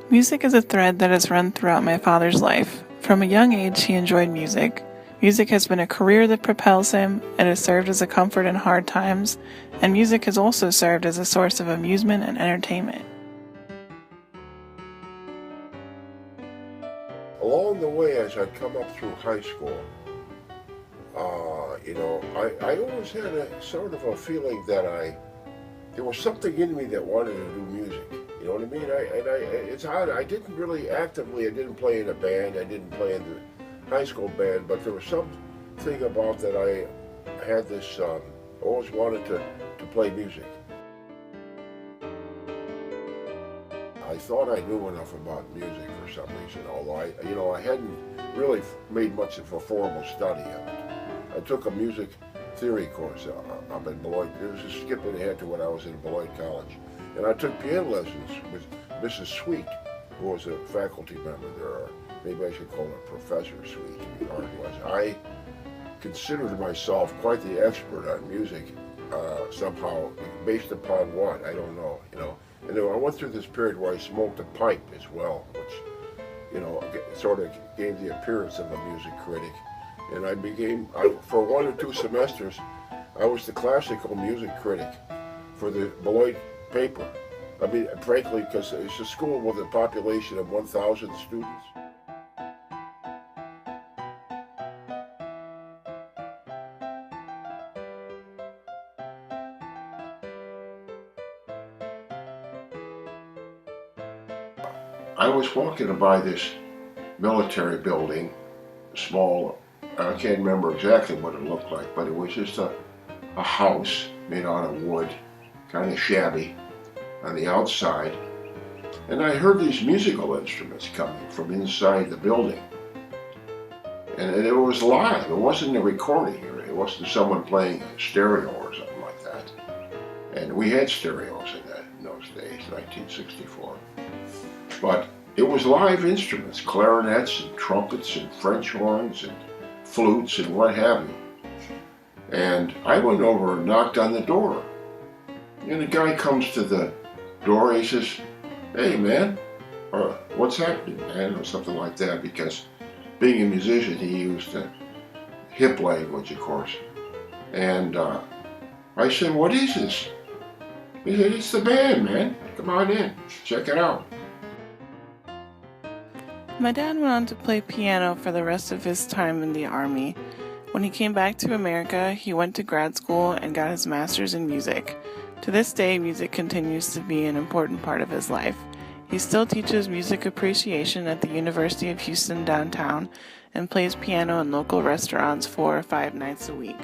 Music is a thread that has run throughout my father's life. From a young age, he enjoyed music. Music has been a career that propels him, it has served as a comfort in hard times, and music has also served as a source of amusement and entertainment. Along the way, as I come up through high school, I always had a sort of a feeling that there was something in me that wanted to do music. You know what I mean? It's odd. I didn't play in a band. I didn't play in the high school band, but there was something about that I had this, always wanted to play music. I thought I knew enough about music for some reason, although I hadn't really made much of a formal study of it. I took a music theory course up in Beloit. It was just skipping ahead to when I was in Beloit College. And I took piano lessons with Mrs. Sweet, who was a faculty member there, or maybe I should call her Professor Sweet, I considered myself quite the expert on music, somehow, based upon what, I don't know, And then I went through this period where I smoked a pipe as well, which, sort of gave the appearance of a music critic. And for 1 or 2 semesters, I was the classical music critic for the Beloit paper. I mean, frankly, because it's a school with a population of 1,000 students. I was walking by this military building, small, I can't remember exactly what it looked like, but it was just a house made out of wood, kind of shabby on the outside. And I heard these musical instruments coming from inside the building. And it was live, it wasn't a recording, it wasn't someone playing a stereo or something like that. And we had stereos in those days, 1964. But it was live instruments, clarinets and trumpets and French horns and flutes and what have you. And I went over and knocked on the door. And the guy comes to the door, he says, "Hey man," or "What's happening, man?" or something like that, because being a musician, he used hip language, of course. And I said, "What is this?" He said, "It's the band, man. Come on in, check it out." My dad went on to play piano for the rest of his time in the Army. When he came back to America, he went to grad school and got his master's in music. To this day, music continues to be an important part of his life. He still teaches music appreciation at the University of Houston downtown and plays piano in local restaurants 4 or 5 nights a week.